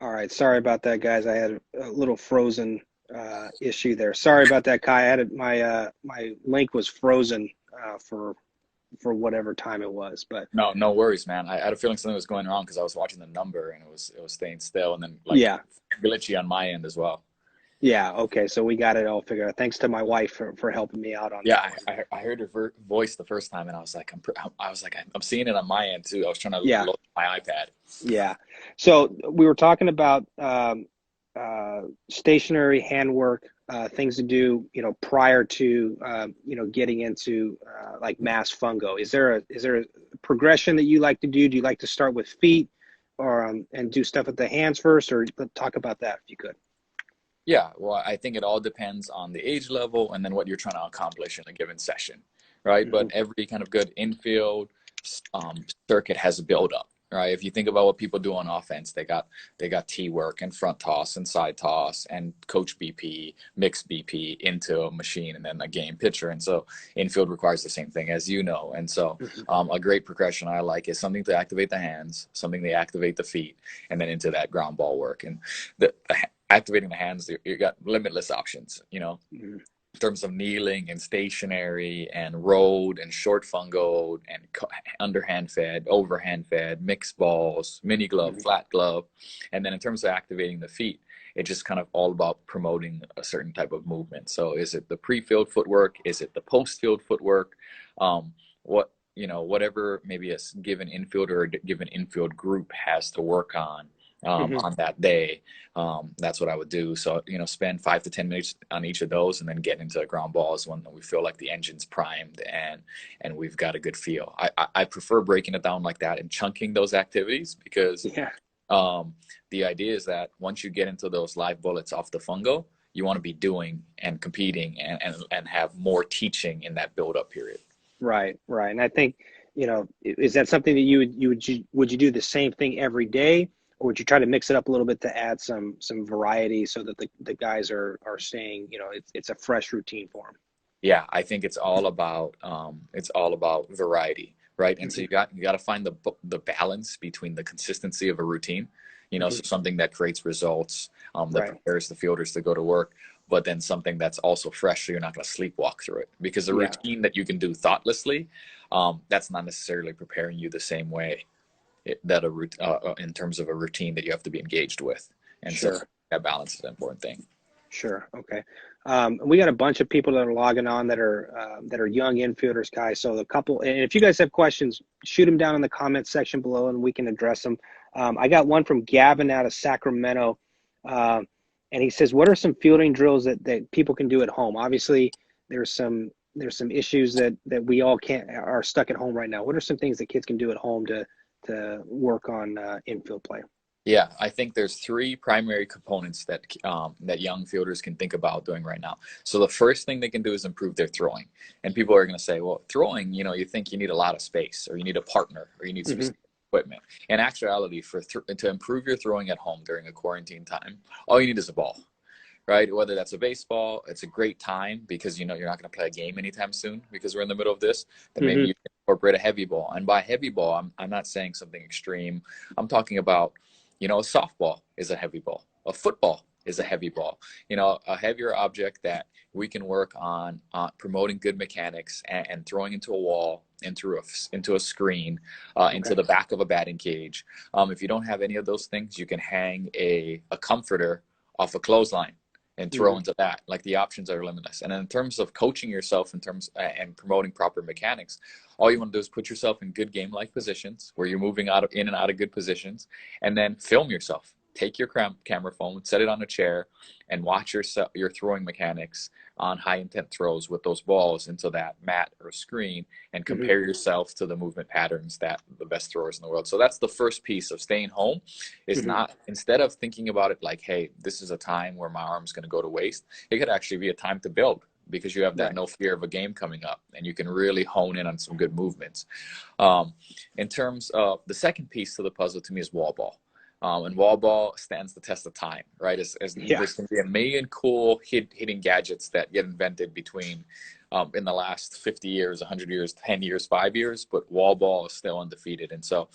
All right. Sorry about that, guys. I had a little frozen issue there. Sorry about that, Kai. I had my link was frozen for whatever time it was. But No, no worries, man. I had a feeling something was going wrong because I was watching the number and it was staying still, and then like yeah, glitchy on my end as well. yeah. Okay. So we got it all figured out. Thanks to my wife for helping me out on Yeah, that one. I heard her voice the first time, and I was like, I'm seeing it on my end too. I was trying to Yeah, load my iPad. yeah. So we were talking about stationary handwork, things to do, prior to, getting into like mass fungo. Is there a progression that you like to do? Do you like to start with feet, or and do stuff with the hands first, or let's talk about that if you could? Yeah, well, I think it all depends on the age level and then what you're trying to accomplish in a given session, right? But Hmm. every kind of good infield circuit has a build up, right? If you think about what people do on offense, they got T work and front toss and side toss and coach BP, mix BP into a machine and then a game pitcher. And so infield requires the same thing as you know. And so Hmm. a great progression I like is something to activate the hands, something to activate the feet, and then into that ground ball work. And the activating the hands, you got limitless options, Hmm. in terms of kneeling and stationary and road and short fungo and underhand fed, overhand fed, mixed balls, mini glove, Hmm. flat glove. And then in terms of activating the feet, it's just kind of all about promoting a certain type of movement. So is it the pre-field footwork? Is it the post-field footwork? Whatever maybe a given infielder or given infield group has to work Hmm. on that day. That's what I would do. So, spend 5 to 10 minutes on each of those and then get into ground balls when we feel like the engine's primed and we've got a good feel. I prefer breaking it down like that and chunking those activities because Yeah. um, the idea is that once you get into those live bullets off the fungo, you want to be doing and competing and have more teaching in that build up period. Right, right. And I think, is that something that would you do the same thing every day, or would you try to mix it up a little bit to add some variety so that the guys are staying, it's a fresh routine for them. Yeah, I think it's all about variety, right? And so Hmm. you got to find the balance between the consistency of a routine, Hmm. so something that creates results, that Right. prepares the fielders to go to work, but then something that's also fresh, so you're not going to sleepwalk through it. Because a Yeah. routine that you can do thoughtlessly, that's not necessarily preparing you the same way in terms of a routine that you have to be engaged with. And so Sure. that balance is an important thing. Sure. Okay. We got a bunch of people that are logging on that are young infielders, guys. So a couple, and if you guys have questions, shoot them down in the comments section below, and we can address them. I got one from Gavin out of Sacramento, uh, and he says, "What are some fielding drills that people can do at home?" Obviously, there's some issues that we all can't are stuck at home right now. What are some things that kids can do at home to work on infield play? Yeah, I think there's three primary components that young fielders can think about doing right now. So the first thing they can do is improve their throwing. And people are going to say, well, throwing, you think you need a lot of space, or you need a partner, or you need Hmm. specific equipment. In actuality, to improve your throwing at home during a quarantine time, all you need is a ball, right? Whether that's a baseball, it's a great time because you're not going to play a game anytime soon because we're in the middle of this. Then maybe Hmm. you can incorporate a heavy ball. And by heavy ball, I'm not saying something extreme. I'm talking about, a softball is a heavy ball, a football is a heavy ball, a heavier object that we can work on promoting good mechanics and throwing into a wall, into a screen, into Okay. the back of a batting cage. If you don't have any of those things, you can hang a comforter off a clothesline and throw Hmm. into that. Like the options are limitless. And in terms of coaching yourself, in terms and promoting proper mechanics, all you want to do is put yourself in good game-like positions where you're moving in and out of good positions, and then film yourself. Take your camera phone, set it on a chair, and watch your throwing mechanics on high intent throws with those balls into that mat or screen, and Hmm. compare yourself to the movement patterns that the best throwers in the world. So that's the first piece of staying home, is Hmm. not, instead of thinking about it like, hey, this is a time where my arm's going to go to waste, it could actually be a time to build because you have that Right. no fear of a game coming up and you can really hone in on some good movements. Um, in terms of the second piece to the puzzle, to me, is wall ball. And wall ball stands the test of time, right? As Yeah. there's going to be a million cool hitting gadgets that get invented between in the last 50 years, 100 years, 10 years, 5 years, but wall ball is still undefeated. And so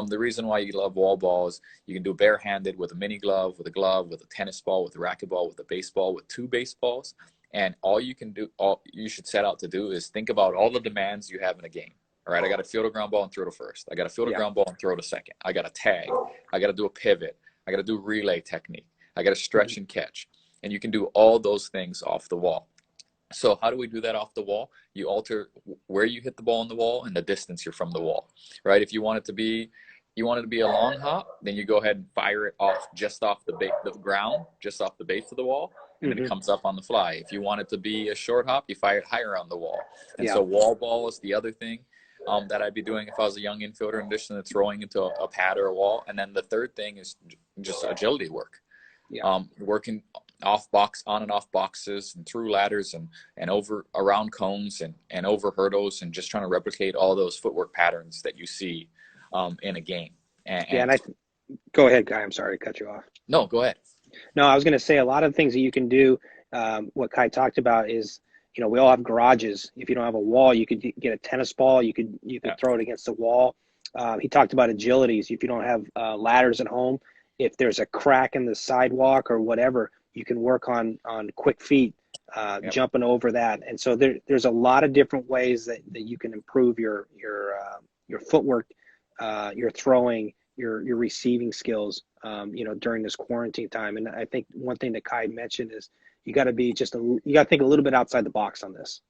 the reason why you love wall ball is you can do barehanded with a mini glove, with a tennis ball, with a racquetball, with a baseball, with 2 baseballs. And all you can do, all you should set out to do is think about all the demands you have in a game. All right, I got to field a ground ball and throw to first. I got to field a ground ball and throw to second. I got to tag. I got to do a pivot. I got to do relay technique. I got to stretch and catch. And you can do all those things off the wall. So how do we do that off the wall? You alter where you hit the ball on the wall and the distance you're from the wall, right? If you want it to be a long hop, then you go ahead and fire it off just off the ground, just off the base of the wall, and then it comes up on the fly. If you want it to be a short hop, you fire it higher on the wall. And so wall ball is the other thing that I'd be doing if I was a young infielder, in addition to throwing into a pad or a wall. And then the third thing is just agility work. Working on and off boxes and through ladders and over around cones and over hurdles, and just trying to replicate all those footwork patterns that you see in a game. Go ahead, Guy. I'm sorry to cut you off. No, go ahead. No, I was going to say a lot of things that you can do. What Kai talked about is, we all have garages. If you don't have a wall, you could get a tennis ball. You could throw it against the wall. He talked about agilities. If you don't have ladders at home, if there's a crack in the sidewalk or whatever, you can work on quick feet, jumping over that. And so there's a lot of different ways that you can improve your footwork, your throwing, your receiving skills, during this quarantine time. And I think one thing that Kai mentioned is you got to think a little bit outside the box on this.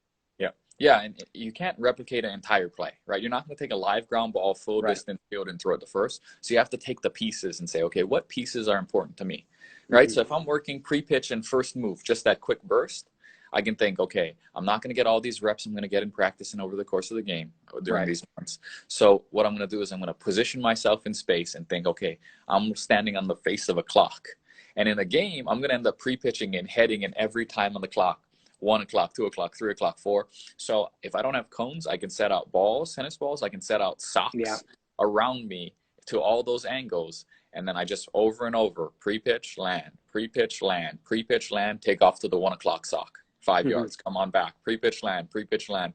Yeah, and you can't replicate an entire play, right? You're not going to take a live ground ball, full distance field, and throw it to first. So you have to take the pieces and say, okay, what pieces are important to me, right? So if I'm working pre-pitch and first move, just that quick burst, I can think, okay, I'm not going to get all these reps I'm going to get in practice and over the course of the game during these months. So what I'm going to do is I'm going to position myself in space and think, okay, I'm standing on the face of a clock. And in a game, I'm going to end up pre-pitching and heading in every time on the clock. 1 o'clock, 2 o'clock, 3 o'clock, 4. So if I don't have cones, I can set out tennis balls. I can set out socks around me to all those angles. And then I just over and over, pre-pitch, land, pre-pitch, land, pre-pitch, land, take off to the 1 o'clock sock, 5 yards, come on back, pre-pitch, land,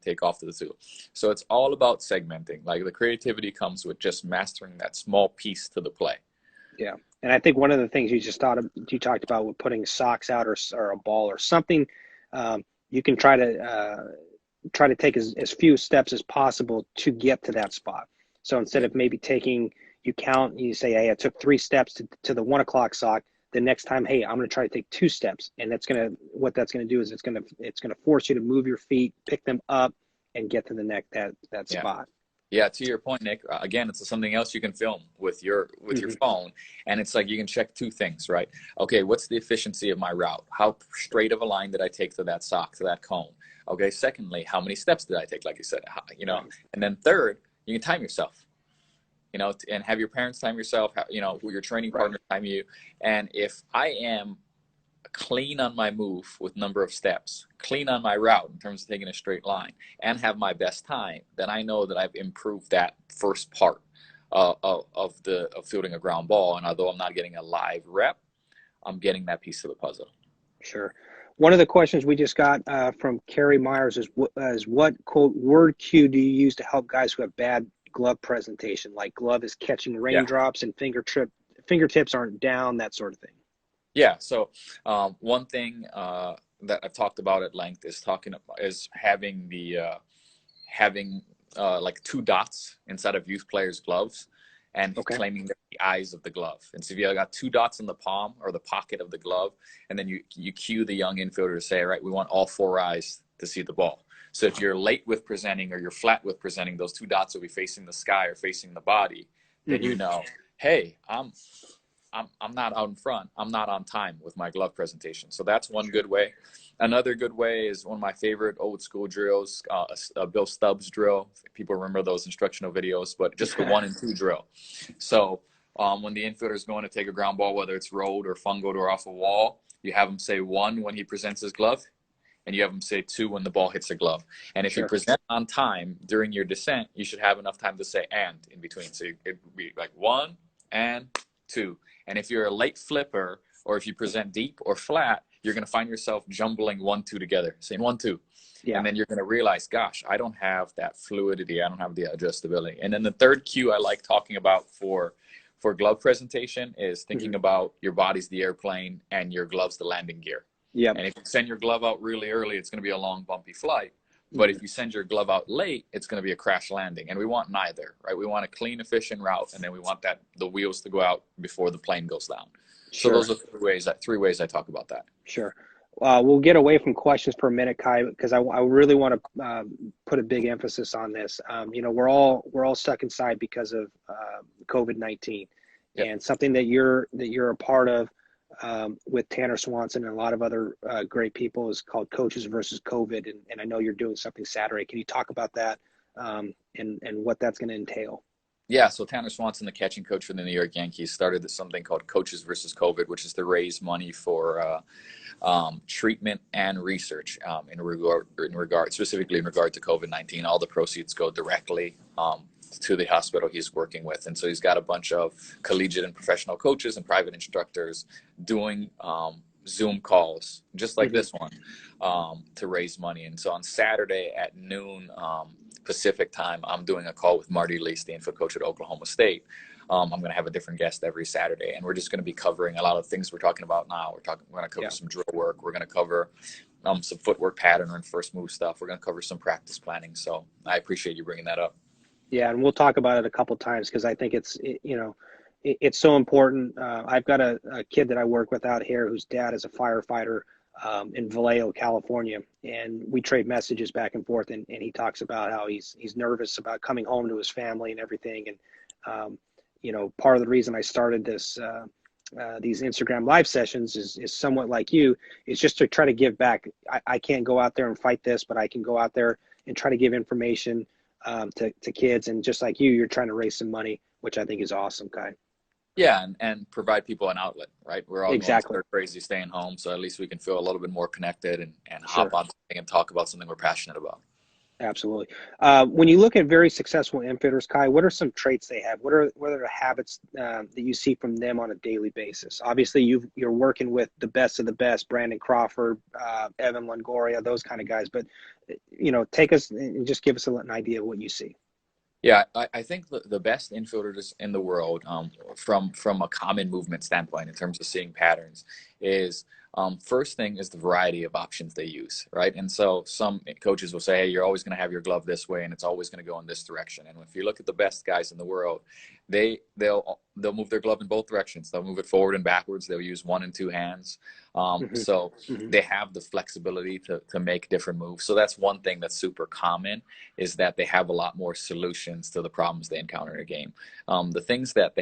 take off to the 2. So it's all about segmenting. Like, the creativity comes with just mastering that small piece to the play. Yeah. And I think one of the things you talked about with putting socks out or a ball or something, you can try to take as few steps as possible to get to that spot. So instead of maybe you count, you say, hey, I took 3 steps to the 1 o'clock sock. The next time, hey, I'm going to try to take 2 steps. And what that's going to do is it's going to force you to move your feet, pick them up, and get to the that spot. Yeah, to your point, Nick, again, it's something else you can film with your phone. And it's like you can check 2 things, right? Okay, what's the efficiency of my route? How straight of a line did I take to that sock, to that cone? Okay, secondly, how many steps did I take, like you said? And then third, you can time yourself, and have your parents time yourself, who your training partner time you. And if I am clean on my move with number of steps, clean on my route in terms of taking a straight line, and have my best time, then I know that I've improved that first part of fielding a ground ball. And although I'm not getting a live rep, I'm getting that piece of the puzzle. Sure. One of the questions we just got from Carrie Myers is what, quote, word cue do you use to help guys who have bad glove presentation, like glove is catching raindrops and fingertips aren't down, that sort of thing? Yeah. So one thing that I've talked about at length is having like 2 dots inside of youth players' gloves, and claiming the eyes of the glove. And so if you got 2 dots in the palm or the pocket of the glove, and then you cue the young infielder to say, all right, we want all 4 eyes to see the ball. So if you're late with presenting or you're flat with presenting, those 2 dots will be facing the sky or facing the body. Then hey, I'm not out in front. I'm not on time with my glove presentation. So that's one good way. Another good way is one of my favorite old school drills, a Bill Stubbs drill. People remember those instructional videos, but just the 1 and 2 drill. So when the infielder is going to take a ground ball, whether it's rolled or fungoed or off a wall, you have him say 1 when he presents his glove, and you have him say 2 when the ball hits the glove. And if you present on time during your descent, you should have enough time to say "and" in between. So it would be like 1 and 2. And if you're a late flipper, or if you present deep or flat, you're going to find yourself jumbling 1-2 together, saying 1-2. Yeah. And then you're going to realize, gosh, I don't have that fluidity. I don't have the adjustability. And then the third cue I like talking about for glove presentation is thinking about your body's the airplane and your glove's the landing gear. Yep. And if you send your glove out really early, it's going to be a long, bumpy flight. But if you send your glove out late, it's going to be a crash landing. And we want neither, right? We want a clean, efficient route, and then we want the wheels to go out before the plane goes down. Sure. So those are three ways I talk about that. Sure. We'll get away from questions for a minute, Kai, because I really want to put a big emphasis on this. We're all stuck inside because of COVID-19, and something that you're a part of with Tanner Swanson and a lot of other great people is called Coaches versus COVID, and I know you're doing something Saturday. Can you talk about that and what that's going to entail? Yeah, so Tanner Swanson, the catching coach for the New York Yankees, started something called Coaches versus COVID, which is to raise money for treatment and research specifically in regard to COVID-19. All the proceeds go directly to the hospital he's working with. And so he's got a bunch of collegiate and professional coaches and private instructors doing Zoom calls, just like this one, to raise money. And so on Saturday at noon Pacific time, I'm doing a call with Marty Lease, the infield coach at Oklahoma State. I'm going to have a different guest every Saturday, and we're just going to be covering a lot of things we're talking about now. We're going to cover some drill work. We're going to cover some footwork pattern and first move stuff. We're going to cover some practice planning. So I appreciate you bringing that up. Yeah, and we'll talk about it a couple times because I think it's so important. I've got a kid that I work with out here whose dad is a firefighter in Vallejo, California, and we trade messages back and forth, and he talks about how he's nervous about coming home to his family and everything. And part of the reason I started these Instagram live sessions is somewhat like you, is just to try to give back. I can't go out there and fight this, but I can go out there and try to give information to kids, and just like you're trying to raise some money, which I think is awesome, Kai. Yeah, and provide people an outlet, right? We're all exactly going crazy staying home, so at least we can feel a little bit more connected and hop on something and talk about something we're passionate about. Absolutely. When you look at very successful infielders, Kai, what are some traits they have? What are the habits that you see from them on a daily basis? Obviously, you're working with the best of the best, Brandon Crawford, Evan Longoria, those kind of guys. But take us and just give us an idea of what you see. Yeah, I think the best infielders in the world, from a common movement standpoint, in terms of seeing patterns, is first thing is the variety of options they use, right? And so some coaches will say, hey, you're always going to have your glove this way, and it's always going to go in this direction. And if you look at the best guys in the world, they'll move their glove in both directions. They'll move it forward and backwards. They'll use one and two hands. So they have the flexibility to make different moves. So that's one thing that's super common, is that they have a lot more solutions to the problems they encounter in a game. The things that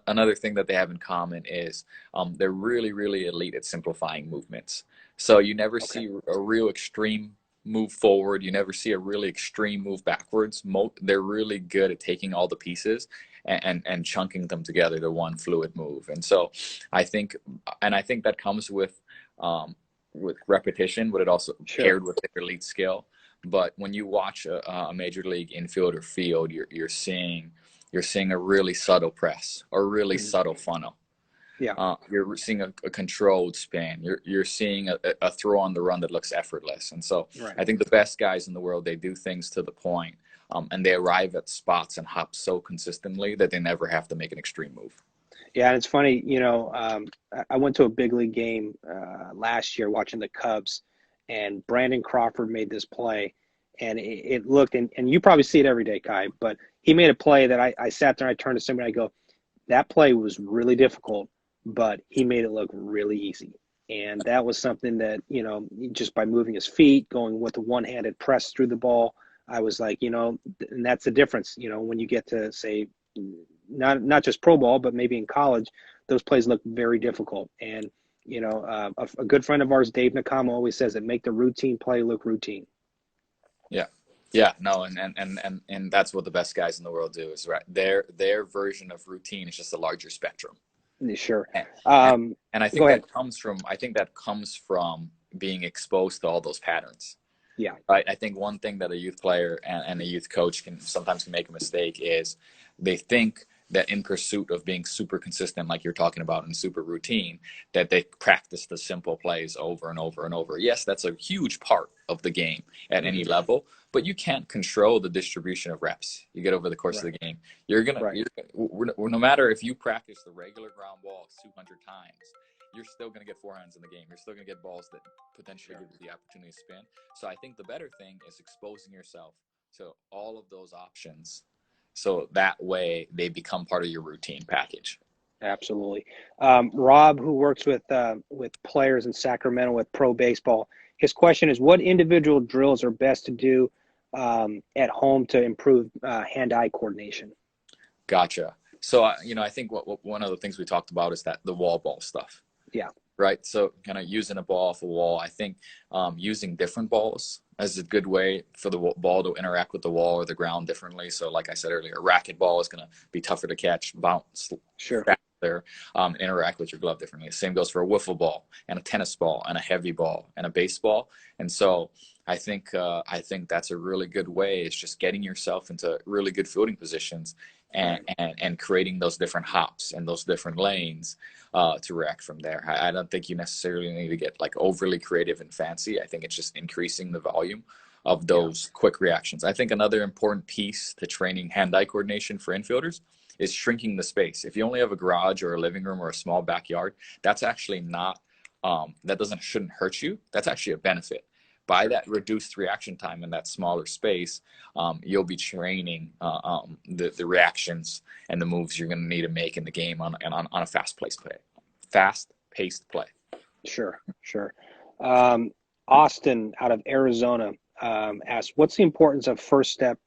another thing that they have in common is they're really, really elite at simplifying movements. So you never see a real extreme move forward. You never see a really extreme move backwards. They're really good at taking all the pieces and chunking them together to one fluid move. And so I think that comes with repetition, but it also paired with their elite skill. But when you watch a major league infield or field, you're seeing a really subtle press or really subtle funnel. Yeah, you're seeing a controlled spin. You're seeing a throw on the run that looks effortless. And so I think the best guys in the world, they do things to the point, and they arrive at spots and hop so consistently that they never have to make an extreme move. Yeah, and it's funny, I went to a big league game last year watching the Cubs, and Brandon Crawford made this play, and it looked, and you probably see it every day, Kai, but he made a play that I sat there and I turned to somebody, I go, that play was really difficult, but he made it look really easy. And that was something that, just by moving his feet, going with the one-handed press through the ball, I was like, and that's the difference, when you get to, say, not just pro ball, but maybe in college, those plays look very difficult. And, a good friend of ours, Dave Nakama, always says that make the routine play look routine. Yeah, no, and that's what the best guys in the world do, is right. Their version of routine is just a larger spectrum. Sure. And I think that comes from being exposed to all those patterns. Yeah. I think one thing that a youth player and a youth coach can sometimes make a mistake is they think that in pursuit of being super consistent, like you're talking about, and super routine, that they practice the simple plays over and over and over. Yes, that's a huge part of the game at any level, but you can't control the distribution of reps you get over the course of the game. No matter if you practice the regular ground ball 200 times, you're still going to get forehands in the game. You're still going to get balls that potentially give you the opportunity to spin. So I think the better thing is exposing yourself to all of those options, so that way they become part of your routine package. Absolutely. Rob, who works with players in Sacramento with pro baseball, his question is, what individual drills are best to do at home to improve hand-eye coordination? Gotcha. So, I think one of the things we talked about is that the wall ball stuff. Yeah. Right. So kind of using a ball off a wall, I think using different balls is a good way for the ball to interact with the wall or the ground differently. So like I said earlier, a racket ball is going to be tougher to catch, bounce faster, interact with your glove differently. Same goes for a wiffle ball and a tennis ball and a heavy ball and a baseball. And so I think that's a really good way. It's just getting yourself into really good fielding positions and creating those different hops and those different lanes to react from there. I don't think you necessarily need to get like overly creative and fancy. I think it's just increasing the volume of those quick reactions. I think another important piece to training hand-eye coordination for infielders is shrinking the space. If you only have a garage or a living room or a small backyard, that's actually not, shouldn't hurt you. That's actually a benefit. By that reduced reaction time in that smaller space, you'll be training the reactions and the moves you're going to need to make in the game on a fast-paced play. Sure. Austin out of Arizona asked, what's the importance of the first step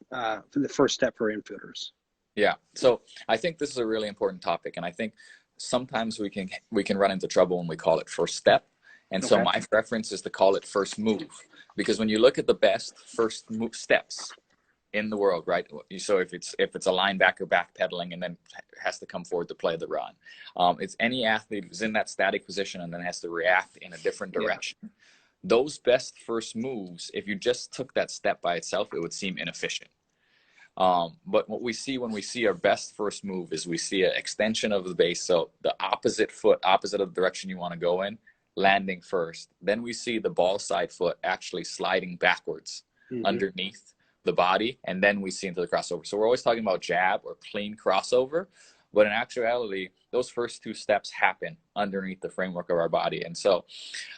for infielders? Yeah, so I think this is a really important topic, and I think sometimes we can run into trouble when we call it first step. And so my preference is to call it first move, because when you look at the best first move steps in the world, right? So if it's a linebacker backpedaling and then has to come forward to play the run, it's any athlete who's in that static position and then has to react in a different direction. Yeah. Those best first moves, if you just took that step by itself, it would seem inefficient. But what we see when we see our best first move is we see an extension of the base, so the opposite foot, opposite of the direction you want to go in, landing first. Then we see the ball side foot actually sliding backwards underneath the body, and then we see into the crossover. So we're always talking about jab or clean crossover, but in actuality, those first two steps happen underneath the framework of our body. And so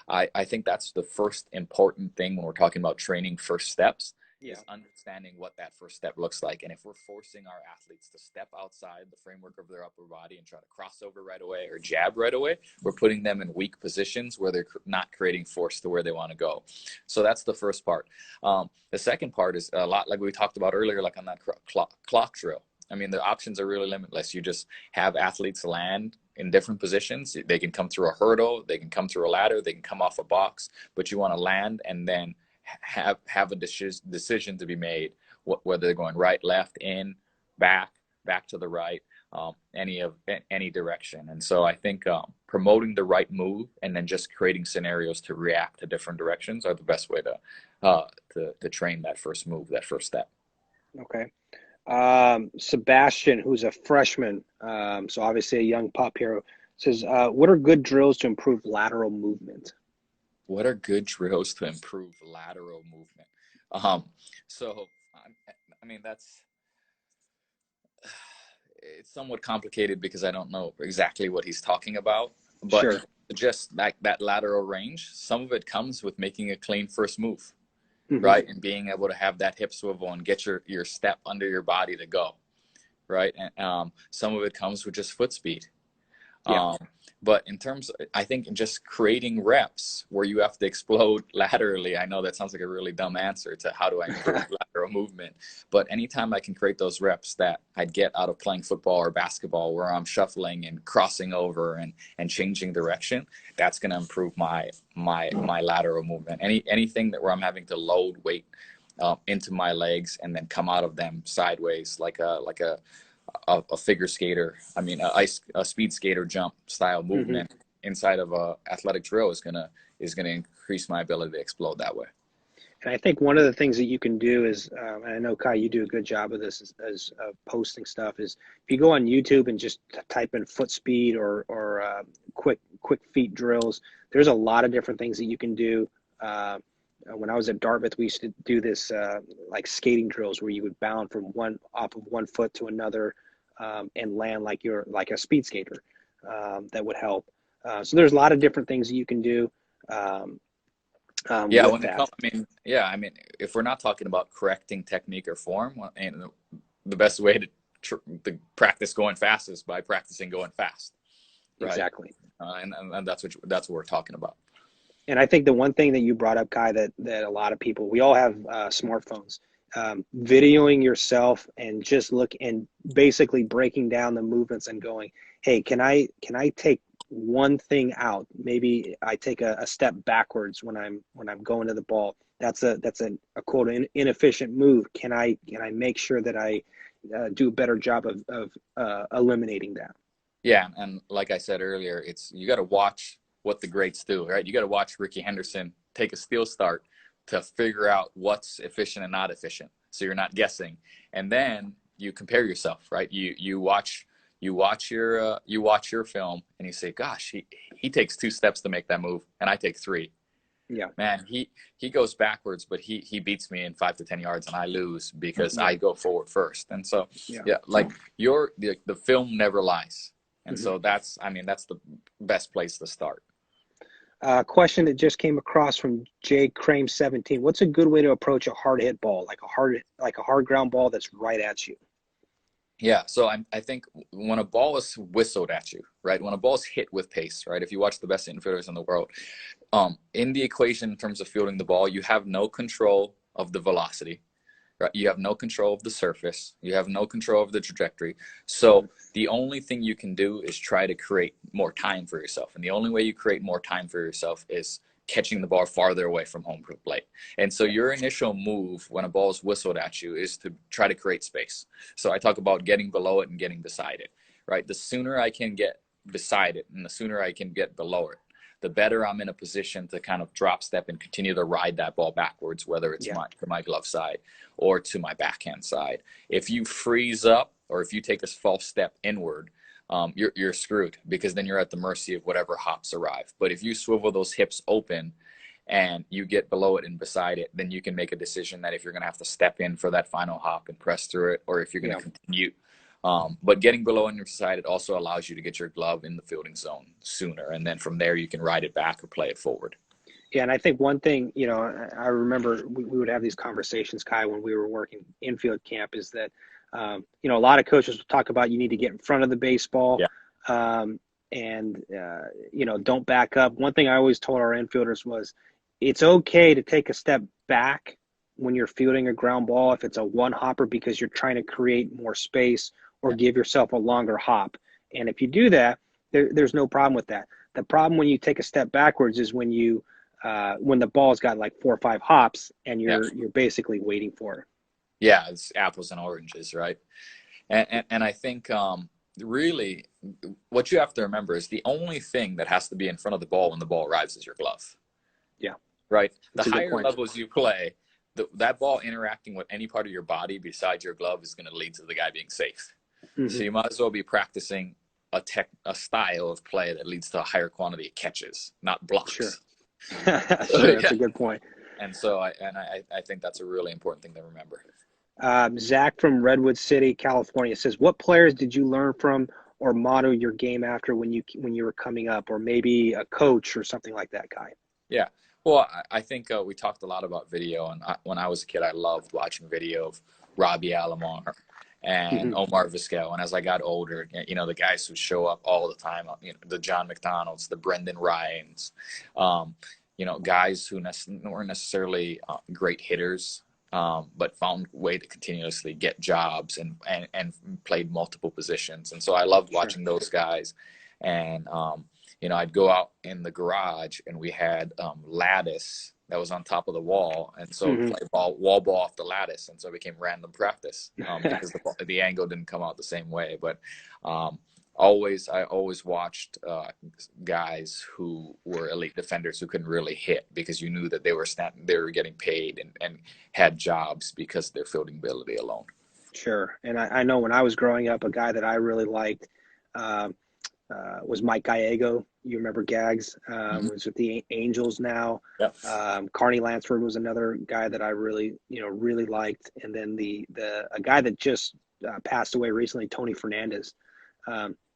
I think that's the first important thing when we're talking about training first steps. Is understanding what that first step looks like. And if we're forcing our athletes to step outside the framework of their upper body and try to cross over right away or jab right away, we're putting them in weak positions where they're not creating force to where they want to go. So that's the first part. The second part is a lot like we talked about earlier, like on that clock drill. I mean, the options are really limitless. You just have athletes land in different positions. They can come through a hurdle, they can come through a ladder, they can come off a box, but you want to land and then have a decision to be made, whether they're going right, left, in, back to the right, any direction. And so I think promoting the right move and then just creating scenarios to react to different directions are the best way to train that first move, that first step. Okay. Sebastian, who's a freshman, so obviously a young pup here, says, what are good drills to improve lateral movement? What are good drills to improve lateral movement? So, I mean, it's somewhat complicated because I don't know exactly what he's talking about, but just like that lateral range, some of it comes with making a clean first move, right? And being able to have that hip swivel and get your step under your body to go, right? And some of it comes with just foot speed. But in terms of, I think, just creating reps where you have to explode laterally, I know that sounds like a really dumb answer to how do I improve lateral movement. But anytime I can create those reps that I'd get out of playing football or basketball where I'm shuffling and crossing over and changing direction, that's going to improve my lateral movement. Anything where I'm having to load weight into my legs and then come out of them sideways like a figure skater, a speed skater jump style movement inside of a athletic drill is gonna increase my ability to explode that way. And I think one of the things that you can do is, and I know Kai, you do a good job of this as posting stuff. Is if you go on YouTube and just type in foot speed or quick feet drills, there's a lot of different things that you can do. When I was at Dartmouth, we used to do this like skating drills where you would bound from off of one foot to another and land like you're like a speed skater. That would help. So there's a lot of different things that you can do. Yeah, With when it that. comes, I mean, if we're not talking about correcting technique or form, and the best way to practice going fast is by practicing going fast, right? Exactly. And that's what we're talking about. And I think the one thing that you brought up, Kai, that a lot of people, we all have smartphones. Videoing yourself and just look and basically breaking down the movements and going, hey, can I take one thing out? Maybe I take a step backwards when I'm going to the ball. That's a quote inefficient move. Can I make sure that I do a better job of eliminating that? Yeah, and like I said earlier, you got to watch what the greats do, right? You got to watch Ricky Henderson take a steel start to figure out what's efficient and not efficient, so you're not guessing. And then you compare yourself, right? You watch your film, and you say, "Gosh, he takes 2 steps to make that move, and I take 3." Yeah. Man, he goes backwards, but he beats me in 5 to 10 yards, and I lose because Yeah. I go forward first. And so, Yeah. yeah, like the film never lies. And Mm-hmm. so that's the best place to start. Question that just came across from Jay Crame 17. What's a good way to approach a hard hit ball, like a hard ground ball that's right at you? Yeah, so I think when a ball is whistled at you, right? When a ball is hit with pace, right? If you watch the best infielders in the world, in the equation in terms of fielding the ball, you have no control of the velocity, right? You have no control of the surface. You have no control of the trajectory. So the only thing you can do is try to create more time for yourself. And the only way you create more time for yourself is catching the ball farther away from home plate. And so your initial move when a ball is whistled at you is to try to create space. So I talk about getting below it and getting beside it, right? The sooner I can get beside it and the sooner I can get below it, the better I'm in a position to kind of drop step and continue to ride that ball backwards, whether it's to my glove side or to my backhand side. If you freeze up or if you take a false step inward, you're screwed, because then you're at the mercy of whatever hops arrive. But if you swivel those hips open and you get below it and beside it, then you can make a decision that if you're going to have to step in for that final hop and press through it, or if you're going to continue. But getting below and beside it also allows you to get your glove in the fielding zone sooner. And then from there, you can ride it back or play it forward. Yeah, and I think one thing, I remember we would have these conversations, Kai, when we were working infield camp, is that, a lot of coaches will talk about you need to get in front of the baseball, and don't back up. One thing I always told our infielders was it's okay to take a step back when you're fielding a ground ball if it's a one hopper, because you're trying to create more space or give yourself a longer hop. And if you do that, there's no problem with that. The problem when you take a step backwards is when the ball's got like 4 or 5 hops and you're basically waiting for it. Yeah, it's apples and oranges, right? And I think really what you have to remember is the only thing that has to be in front of the ball when the ball arrives is your glove. Yeah. Right? The higher levels you play, that ball interacting with any part of your body besides your glove is going to lead to the guy being safe. Mm-hmm. So you might as well be practicing a style of play that leads to a higher quantity of catches, not blocks. Sure. That's a good point. And so I think that's a really important thing to remember. Zach from Redwood City, California says, what players did you learn from or model your game after when you were coming up, or maybe a coach or something like that, Kai? Yeah. Well, I think we talked a lot about video, and when I was a kid, I loved watching video of Robbie Alomar and Omar Vizquel. And as I got older, the guys who show up all the time, the John McDonalds, the Brendan Ryans, guys who weren't necessarily great hitters, but found a way to continuously get jobs and played multiple positions. And so I loved watching those guys. And, I'd go out in the garage and we had lattice that was on top of the wall. And so play wall ball off the lattice. And so it became random practice because the angle didn't come out the same way. But I always watched guys who were elite defenders who couldn't really hit because you knew that they were getting paid and had jobs because of their fielding ability alone. Sure. And I know when I was growing up, a guy that I really liked um, was Mike Gallego. You remember Gags? Mm-hmm. Was with the Angels now. Yep. Carney Lansford was another guy that I really, really liked. And then a guy that just passed away recently, Tony Fernandez.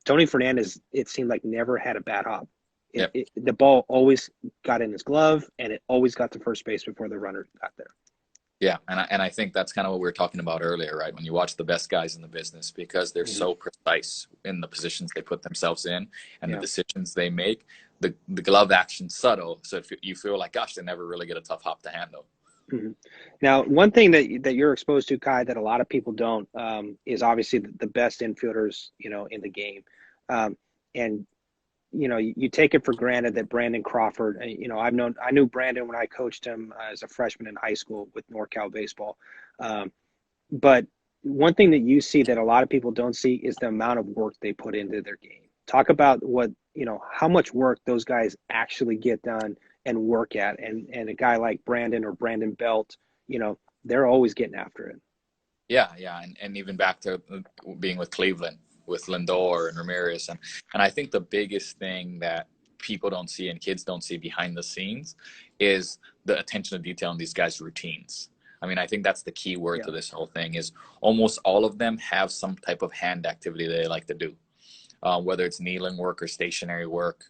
Tony Fernandez, it seemed like never had a bad hop. Yep. The ball always got in his glove, and it always got to first base before the runner got there. Yeah, and I think that's kind of what we were talking about earlier, right? When you watch the best guys in the business, because they're so precise in the positions they put themselves in and the decisions they make, the glove action's subtle, so you feel like, gosh, they never really get a tough hop to handle. Mm-hmm. Now, one thing that you're exposed to, Kai, that a lot of people don't, is obviously the best infielders, in the game, and you take it for granted that Brandon Crawford, I knew Brandon when I coached him as a freshman in high school with NorCal baseball. But one thing that you see that a lot of people don't see is the amount of work they put into their game. Talk about how much work those guys actually get done and work at. And a guy like Brandon or Brandon Belt, they're always getting after it. Yeah. And even back to being with Cleveland, with Lindor and Ramirez. And I think the biggest thing that people don't see and kids don't see behind the scenes is the attention to detail in these guys' routines. I mean, I think that's the key word to this whole thing is almost all of them have some type of hand activity they like to do. Whether it's kneeling work or stationary work,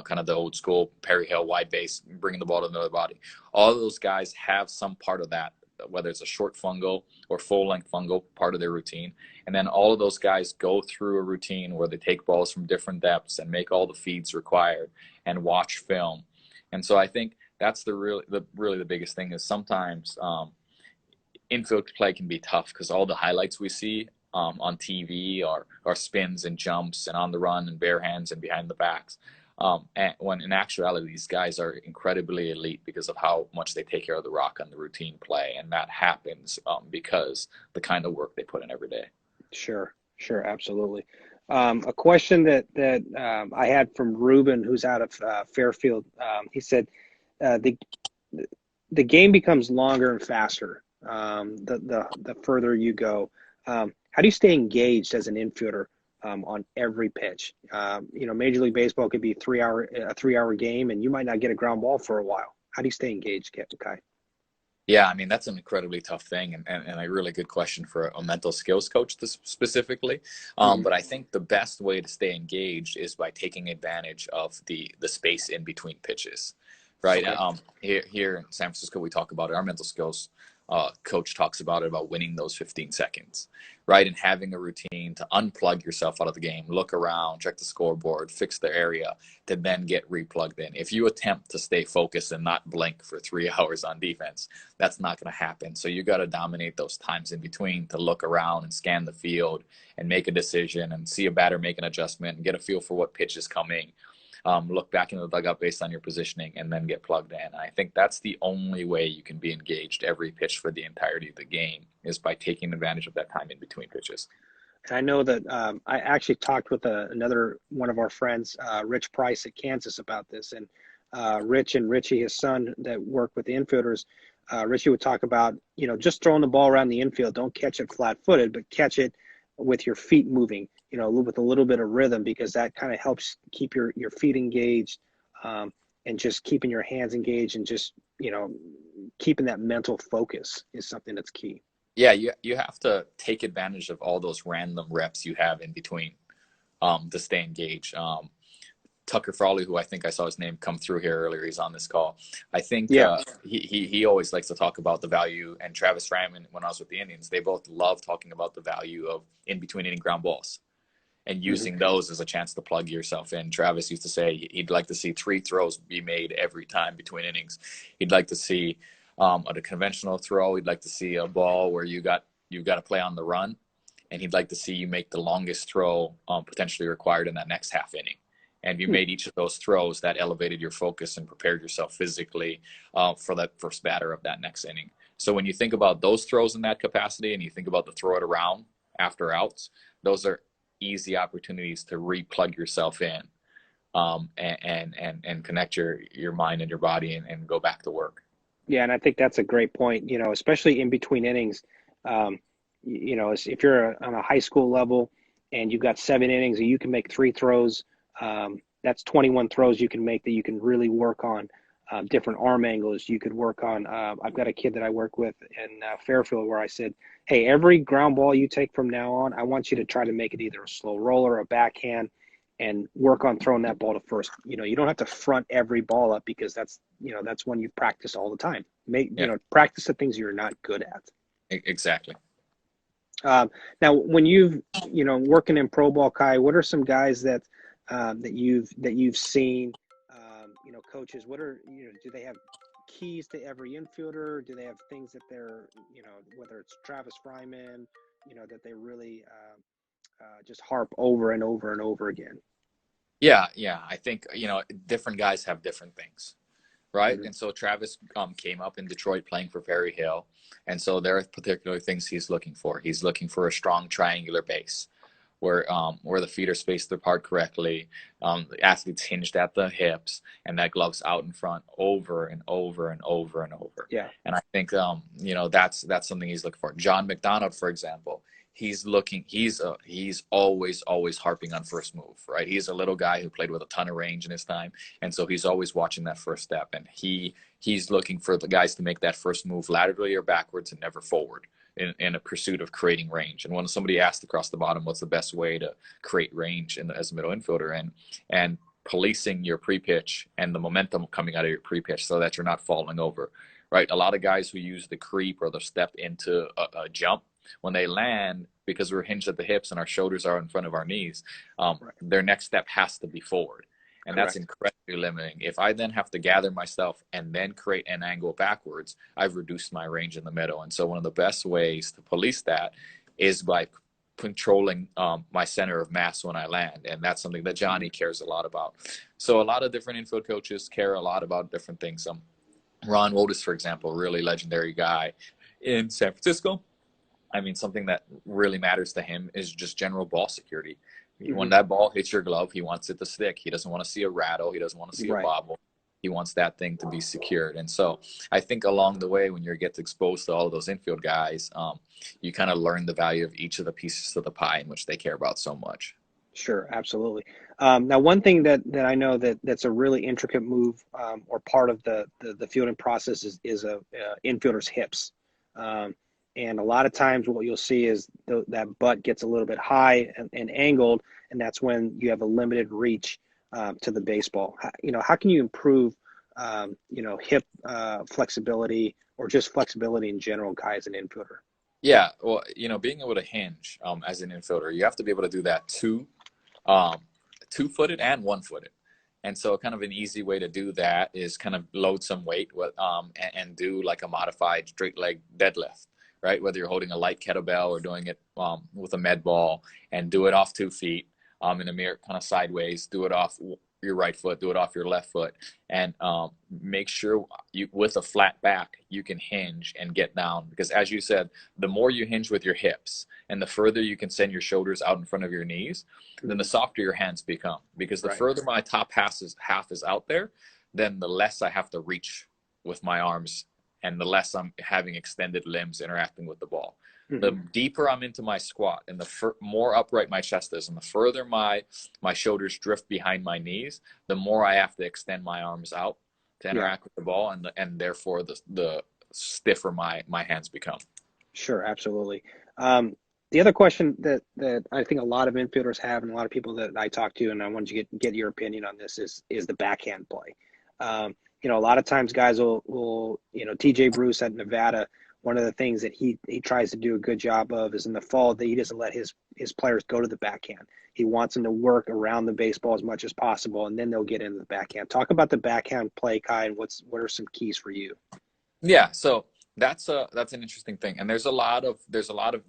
kind of the old school Perry Hill wide base, bringing the ball to another body. All of those guys have some part of that, whether it's a short fungo or full length fungo part of their routine. And then all of those guys go through a routine where they take balls from different depths and make all the feeds required and watch film. And so I think that's really the biggest thing is sometimes infield play can be tough because all the highlights we see on TV are spins and jumps and on the run and bare hands and behind the backs. And when in actuality, these guys are incredibly elite because of how much they take care of the rock on the routine play. And that happens because the kind of work they put in every day. Sure, absolutely. A question that I had from Ruben, who's out of Fairfield, he said the game becomes longer and faster the further you go. How do you stay engaged as an infielder on every pitch? Major League Baseball could be a 3-hour game, and you might not get a ground ball for a while. How do you stay engaged, Kai? Yeah, I mean, that's an incredibly tough thing and a really good question for a mental skills coach specifically. But I think the best way to stay engaged is by taking advantage of the space in between pitches, right? Okay. Here in San Francisco, we talk about it. Our mental skills coach talks about winning those 15 seconds, right? And having a routine to unplug yourself out of the game, look around, check the scoreboard, fix the area, to then get replugged in. If you attempt to stay focused and not blink for 3 hours on defense, that's not going to happen. So you got to dominate those times in between to look around and scan the field and make a decision and see a batter make an adjustment and get a feel for what pitch is coming. Look back in the dugout based on your positioning and then get plugged in. And I think that's the only way you can be engaged every pitch for the entirety of the game is by taking advantage of that time in between pitches. And I know that I actually talked with another one of our friends, Rich Price at Kansas, about this. And Rich and Richie, his son that work with the infielders, Richie would talk about, just throwing the ball around the infield. Don't catch it flat-footed, but catch it with your feet moving, with a little bit of rhythm, because that kind of helps keep your feet engaged and just keeping your hands engaged and just, keeping that mental focus is something that's key. Yeah, you have to take advantage of all those random reps you have in between to stay engaged. Tucker Frawley, who I think I saw his name come through here earlier, he's on this call. I think he always likes to talk about the value, and Travis Fryman, when I was with the Indians, they both love talking about the value of in-between inning ground balls and using those as a chance to plug yourself in. Travis used to say he'd like to see 3 throws be made every time between innings. He'd like to see a conventional throw. He'd like to see a ball where you got to play on the run, and he'd like to see you make the longest throw potentially required in that next half inning. And you made each of those throws that elevated your focus and prepared yourself physically for that first batter of that next inning. So when you think about those throws in that capacity and you think about the throw it around after outs, those are easy opportunities to re-plug yourself in, and connect your mind and your body, and go back to work. Yeah, and I think that's a great point, especially in between innings. Um, if you're on a high school level and you've got 7 innings and you can make 3 throws, that's 21 throws you can make that you can really work on different arm angles. You could work on, I've got a kid that I work with in Fairfield where I said, hey, every ground ball you take from now on, I want you to try to make it either a slow roller or a backhand and work on throwing that ball to first. You don't have to front every ball up because that's when you practice all the time. Yeah, Practice the things you're not good at. exactly. Now, when you've working in pro ball, Kai, what are some guys that you've seen? Coaches. What are do they have keys to every infielder? Do they have things that they're whether it's Travis Fryman, that they really just harp over and over and over again? Yeah, yeah. I think, different guys have different things, right? Mm-hmm. And so Travis came up in Detroit playing for Perry Hill, and so there are particular things he's looking for. He's looking for a strong triangular base, where the feet are spaced apart correctly, the athlete's hinged at the hips, and that glove's out in front over and over and over and over. Yeah. And I think that's something he's looking for. John McDonough, for example, he's always harping on first move, right? He's a little guy who played with a ton of range in his time, and so he's always watching that first step, and he's looking for the guys to make that first move laterally or backwards and never forward, in a pursuit of creating range. And when somebody asked across the bottom, what's the best way to create range as a middle infielder, and policing your pre-pitch and the momentum coming out of your pre-pitch so that you're not falling over, right? A lot of guys who use the creep or the step into a jump, when they land, because we're hinged at the hips and our shoulders are in front of our knees, Right. their next step has to be forward. And that's Correct. incredibly limiting. If I then have to gather myself and then create an angle backwards, I've reduced my range in the middle. And so one of the best ways to police that is by controlling my center of mass when I land. And that's something that Johnny cares a lot about. So a lot of different infield coaches care a lot about different things. Ron Wotus, for example, really legendary guy in San Francisco. I mean, something that really matters to him is just general ball security. When Mm-hmm. that ball hits your glove, he wants it to stick. He doesn't want to see a rattle. He doesn't want to see a Right. bobble. He wants that thing to be secured. And so I think along the way, when you get exposed to all of those infield guys, you kind of learn the value of each of the pieces of the pie in which they care about so much. Sure, absolutely. Now, one thing that I know that's a really intricate move, or part of the fielding process is a infielder's hips. And a lot of times what you'll see is that butt gets a little bit high and angled, and that's when you have a limited reach to the baseball. How can you improve, hip flexibility or just flexibility in general, Kai, as an infielder? Yeah, well, being able to hinge as an infielder, you have to be able to do that two-footed and one-footed. And so kind of an easy way to do that is kind of load some weight and do like a modified straight leg deadlift, right? Whether you're holding a light kettlebell or doing it with a med ball, and do it off 2 feet in a mirror kind of sideways, do it off your right foot, do it off your left foot, and make sure you, with a flat back, you can hinge and get down. Because as you said, the more you hinge with your hips and the further you can send your shoulders out in front of your knees, then the softer your hands become. Because the Right. further my top half is out there, then the less I have to reach with my arms, and the less I'm having extended limbs interacting with the ball. Mm-hmm. The deeper I'm into my squat, and the more upright my chest is, and the further my shoulders drift behind my knees, the more I have to extend my arms out to interact with the ball, and therefore the stiffer my hands become. Sure, absolutely. The other question that I think a lot of infielders have, and a lot of people that I talk to, and I wanted to get your opinion on this, is the backhand play. A lot of times guys will TJ Bruce at Nevada, one of the things that he tries to do a good job of is in the fall that he doesn't let his players go to the backhand. He wants them to work around the baseball as much as possible, and then they'll get into the backhand. Talk about the backhand play, Kai, and what are some keys for you? Yeah, so that's an interesting thing, and there's a lot of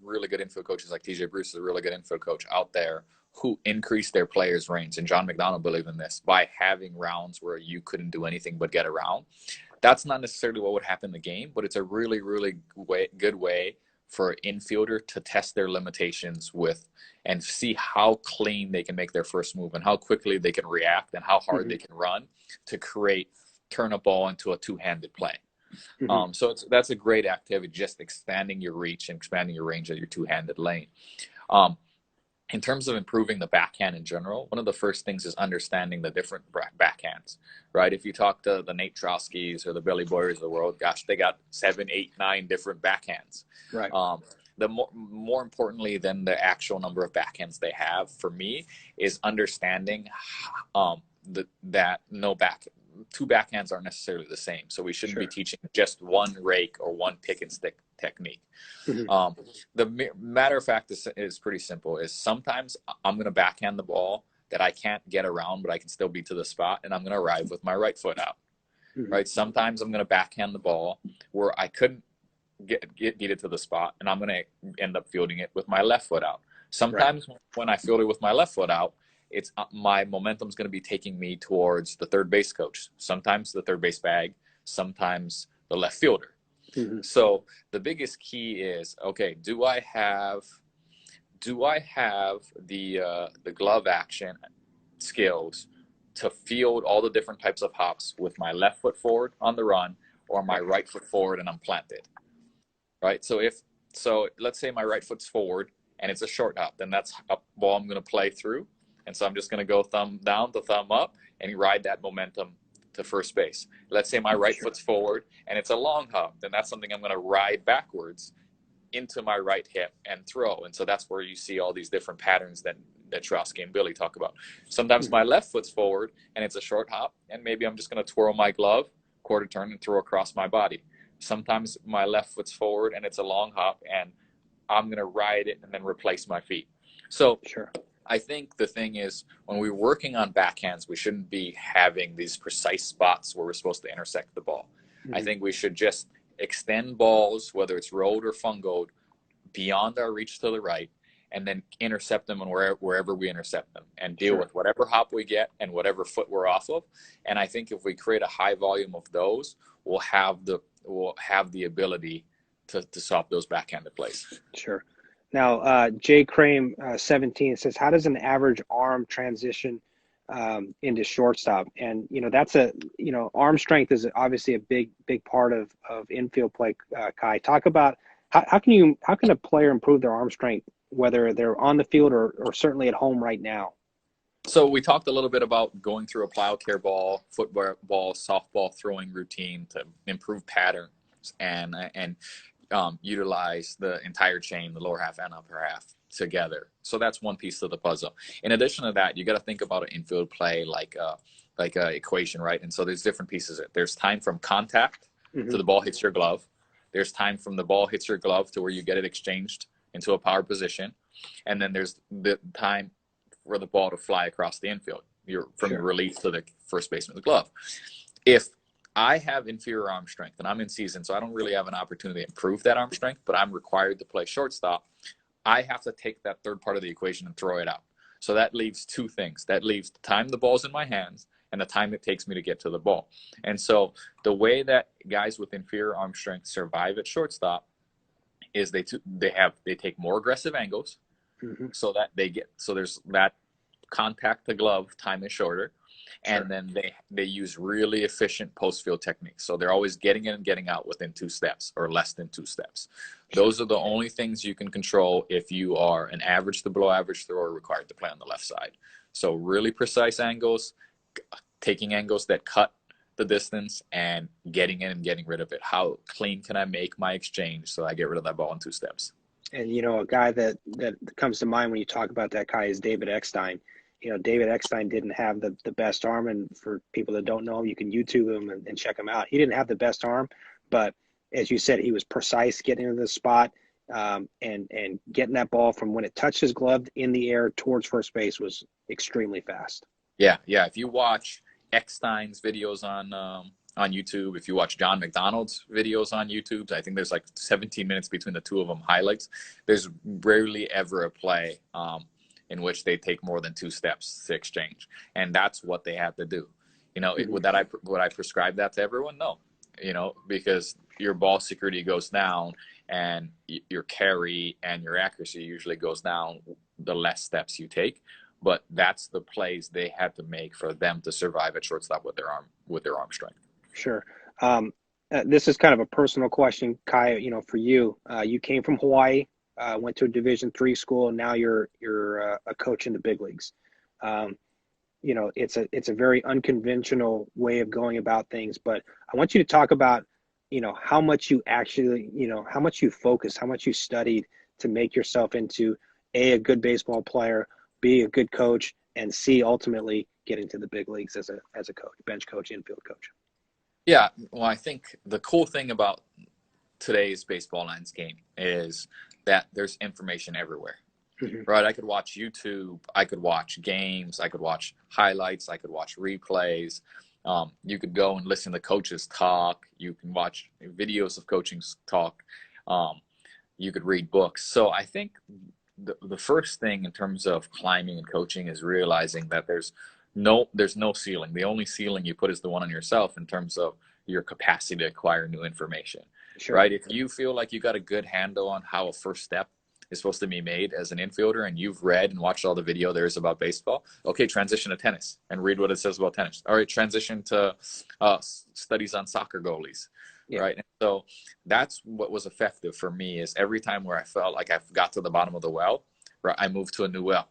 really good infield coaches, like TJ Bruce is a really good infield coach out there, who increase their players' range. And John McDonough believed in this by having rounds where you couldn't do anything but get around. That's not necessarily what would happen in the game, but it's a really, really good way for an infielder to test their limitations with and see how clean they can make their first move and how quickly they can react and how hard they can run to turn a ball into a two-handed play. So that's a great activity, just expanding your reach and expanding your range of your two-handed lane. In terms of improving the backhand in general, one of the first things is understanding the different backhands, right? If you talk to the Nate Troskys or the Billy Boyers of the world, gosh, they got 7, 8, 9 different backhands. Right. The more importantly than the actual number of backhands they have, for me, is understanding that two backhands aren't necessarily the same. So we shouldn't be teaching just one rake or one pick and stick technique. The matter of fact is pretty simple, is sometimes I'm going to backhand the ball that I can't get around, but I can still be to the spot, and I'm going to arrive with my right foot out. Right. Sometimes I'm going to backhand the ball where I couldn't get it to the spot, and I'm going to end up fielding it with my left foot out. Sometimes when I field it with my left foot out, it's my momentum's going to be taking me towards the third base coach, sometimes the third base bag, sometimes the left fielder. So the biggest key is, okay, do I have the glove action skills to field all the different types of hops with my left foot forward on the run or my right foot forward and I'm planted, right? So let's say my right foot's forward and it's a short hop, then that's a ball I'm going to play through. And so I'm just going to go thumb down to thumb up and ride that momentum to first base. Let's say my right foot's forward and it's a long hop, then that's something I'm going to ride backwards into my right hip and throw. And so that's where you see all these different patterns that Trosky and Billy talk about. Sometimes my left foot's forward and it's a short hop, and maybe I'm just going to twirl my glove, quarter turn, and throw across my body. Sometimes my left foot's forward and it's a long hop, and I'm going to ride it and then replace my feet. So I think the thing is, when we're working on backhands, we shouldn't be having these precise spots where we're supposed to intersect the ball. I think we should just extend balls, whether it's rolled or fungoed, beyond our reach to the right, and then intercept them and wherever we intercept them, and deal with whatever hop we get and whatever foot we're off of. And I think if we create a high volume of those, we'll have the ability to stop those backhanded plays. Sure. Now, Jay Crane 17 says, how does an average arm transition into shortstop? And, that's arm strength is obviously a big part of infield play. Kai, talk about how can a player improve their arm strength, whether they're on the field or certainly at home right now? So we talked a little bit about going through a plow care ball, football, softball throwing routine to improve patterns and utilize the entire chain, the lower half and upper half together. So that's one piece of the puzzle. In addition to that, you got to think about an infield play like a equation, right? And so there's different pieces. There's time from contact to the ball hits your glove. There's time from the ball hits your glove to where you get it exchanged into a power position. And then there's the time for the ball to fly across the infield, from your release to the first baseman of the glove. If I have inferior arm strength and I'm in season, so I don't really have an opportunity to improve that arm strength, but I'm required to play shortstop, I have to take that third part of the equation and throw it out. So that leaves two things. That leaves the time the ball's in my hands and the time it takes me to get to the ball. And so the way that guys with inferior arm strength survive at shortstop is they take more aggressive angles, so that there's that contact to glove time is shorter. And then they use really efficient post-field techniques. So they're always getting in and getting out within 2 steps or less than 2 steps. Those are the only things you can control if you are an average to below average thrower required to play on the left side. So really precise angles, taking angles that cut the distance, and getting in and getting rid of it. How clean can I make my exchange so I get rid of that ball in 2 steps? And, a guy that comes to mind when you talk about that guy is David Eckstein. David Eckstein didn't have the best arm, and for people that don't know him, you can YouTube him and check him out. He didn't have the best arm, but as you said, he was precise getting into the spot, and getting that ball from when it touched his glove in the air towards first base was extremely fast. Yeah. If you watch Eckstein's videos on YouTube, if you watch John McDonald's videos on YouTube, I think there's like 17 minutes between the two of them highlights. There's rarely ever a play in which they take more than 2 steps to exchange. And that's what they have to do. Would I prescribe that to everyone? No, because your ball security goes down and your carry and your accuracy usually goes down the less steps you take. But that's the plays they had to make for them to survive at shortstop with their arm strength. Sure. This is kind of a personal question, Kai. For you, you came from Hawaii, went to a Division III school, and now you're a coach in the big leagues. It's a very unconventional way of going about things. But I want you to talk about, how much you actually, how much you focused, how much you studied to make yourself into a good baseball player, B, a good coach, and C, ultimately getting to the big leagues as a coach, bench coach, infield coach. Yeah, well, I think the cool thing about today's baseball landscape is that there's information everywhere, right? I could watch YouTube, I could watch games, I could watch highlights, I could watch replays. You could go and listen to coaches talk. You can watch videos of coaching talk. You could read books. So I think the first thing in terms of climbing and coaching is realizing that there's no ceiling. The only ceiling you put is the one on yourself in terms of your capacity to acquire new information. Sure. Right? If you feel like you got a good handle on how a first step is supposed to be made as an infielder, and you've read and watched all the video there is about baseball, okay, transition to tennis and read what it says about tennis. All right, transition to studies on soccer goalies. Yeah. Right. And so that's what was effective for me, is every time where I felt like I got to the bottom of the well, right, I moved to a new well.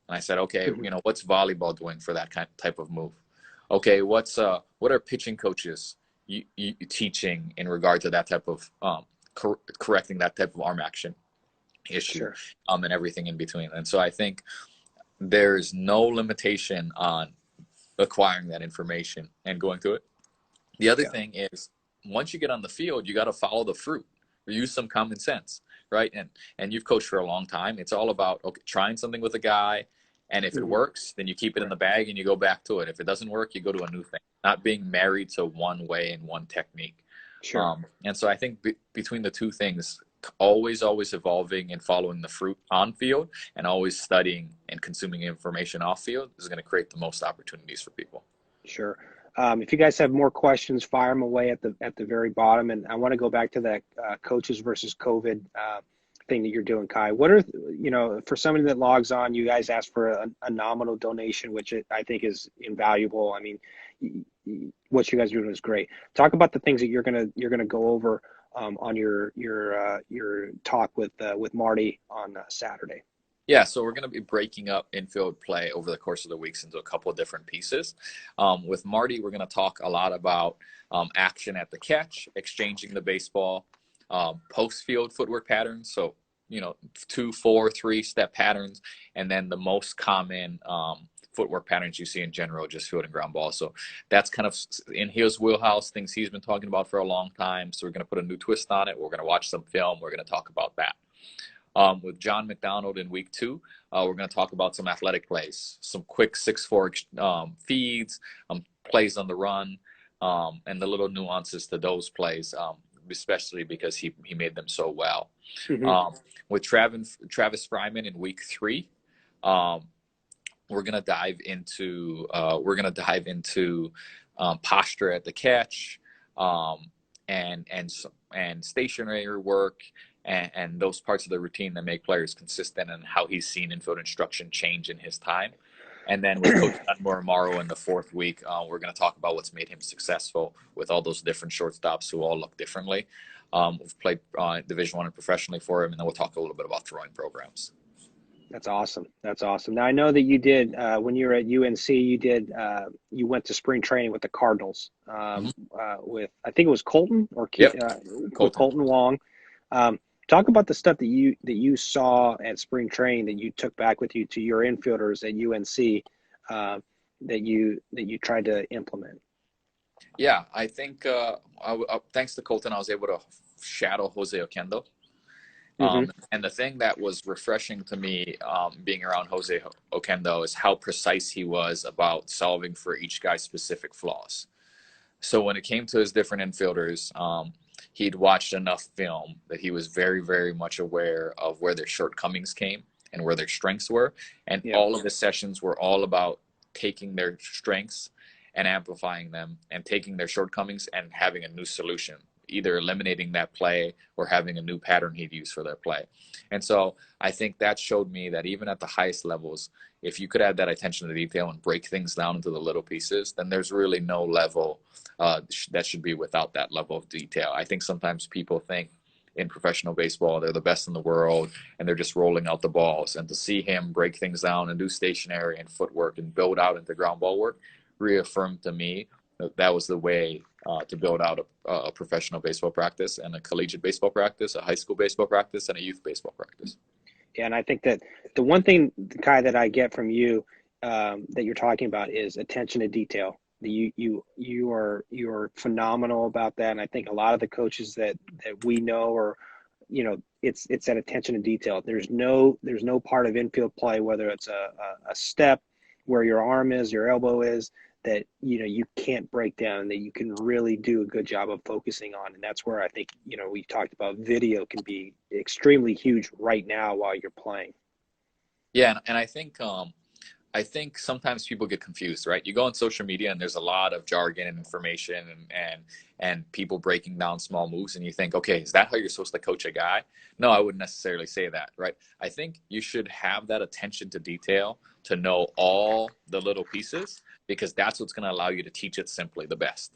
And I said, okay, what's volleyball doing for that type of move? Okay, what are pitching coaches you teaching in regard to that type of correcting that type of arm action issue? Sure. And everything in between. And so I think there's no limitation on acquiring that information and going through it. The other thing is, once you get on the field, you got to follow the fruit, use some common sense, right? And you've coached for a long time. It's all about, okay, trying something with a guy, and if it works, then you keep it in the bag and you go back to it. If it doesn't work, you go to a new thing, not being married to one way and one technique. Sure. And so I think between the two things, always evolving and following the fruit on field, and always studying and consuming information off field, is going to create the most opportunities for people. Sure. If you guys have more questions, fire them away at the very bottom. And I want to go back to that coaches versus COVID thing that you're doing, Kai. What are, for somebody that logs on, you guys ask for a nominal donation, which I think is invaluable. I mean, what you guys are doing is great. Talk about the things that you're gonna go over on your talk with Marty on Saturday. Yeah, so we're going to be breaking up infield play over the course of the weeks into a couple of different pieces. With Marty, we're going to talk a lot about action at the catch, exchanging the baseball, post-field footwork patterns. So, 2, 4, 3-step patterns, and then the most common footwork patterns you see in general, just fielding ground balls. So that's kind of in his wheelhouse, things he's been talking about for a long time. So we're going to put a new twist on it. We're going to watch some film. We're going to talk about that. With John McDonald in week 2, we're going to talk about some athletic plays, some quick 6-4 feeds, plays on the run, and the little nuances to those plays, especially because he made them so well. With Travis Fryman in week 3, we're going to dive into posture at the catch, and stationary work, and those parts of the routine that make players consistent, and how he's seen infield instruction change in his time. And then with Coach Morrow in the 4th week, we're going to talk about what's made him successful with all those different shortstops who all look differently. We've played Division I and professionally for him, and then we'll talk a little bit about throwing programs. That's awesome. Now I know that you did when you were at UNC. You went to spring training with the Cardinals with, I think it was Colton with Colton Wong. Talk about the stuff that you saw at spring training that you took back with you to your infielders at UNC that you tried to implement. Yeah, I think thanks to Colton, I was able to shadow Jose Oquendo. And the thing that was refreshing to me being around Jose Oquendo is how precise he was about solving for each guy's specific flaws. So when it came to his different infielders, he'd watched enough film that he was very, very much aware of where their shortcomings came and where their strengths were. And all of the sessions were all about taking their strengths and amplifying them, and taking their shortcomings and having a new solution either eliminating that play or having a new pattern he'd use for that play. And so I think that showed me that even at the highest levels, if you could add that attention to detail and break things down into the little pieces, then there's really no level that should be without that level of detail. I think sometimes people think in professional baseball they're the best in the world and they're just rolling out the balls. And to see him break things down and do stationary and footwork and build out into ground ball work reaffirmed to me that that was the way to build out a professional baseball practice and a collegiate baseball practice, a high school baseball practice, and a youth baseball practice. Yeah, and I think that the one thing, Kai, that I get from you that you're talking about is attention to detail. You are phenomenal about that, and I think a lot of the coaches that we know are, it's that attention to detail. There's no part of infield play, whether it's a step where your arm is, your elbow is, that you can't break down, that you can really do a good job of focusing on. And that's where I think we talked about video can be extremely huge right now while you're playing. Yeah, and I think sometimes people get confused, right? You go on social media and there's a lot of jargon and information and people breaking down small moves, and you think, okay, is that how you're supposed to coach a guy? No, I wouldn't necessarily say that, right? I think you should have that attention to detail to know all the little pieces, because that's what's going to allow you to teach it simply the best,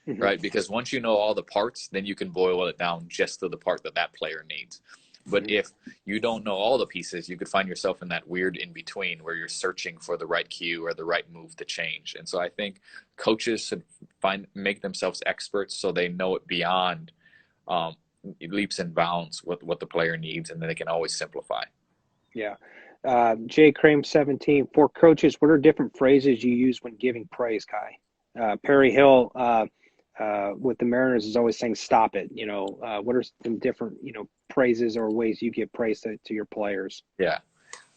right? Because once you know all the parts, then you can boil it down just to the part that that player needs. But if you don't know all the pieces, you could find yourself in that weird in between where you're searching for the right cue or the right move to change. And so I think coaches should make themselves experts so they know it beyond leaps and bounds what the player needs, and then they can always simplify. Yeah. J. Crane 17, for coaches, what are different phrases you use when giving praise, Kai? Perry Hill with the Mariners is always saying, stop it. What are some different, praises or ways you give praise to your players? Yeah.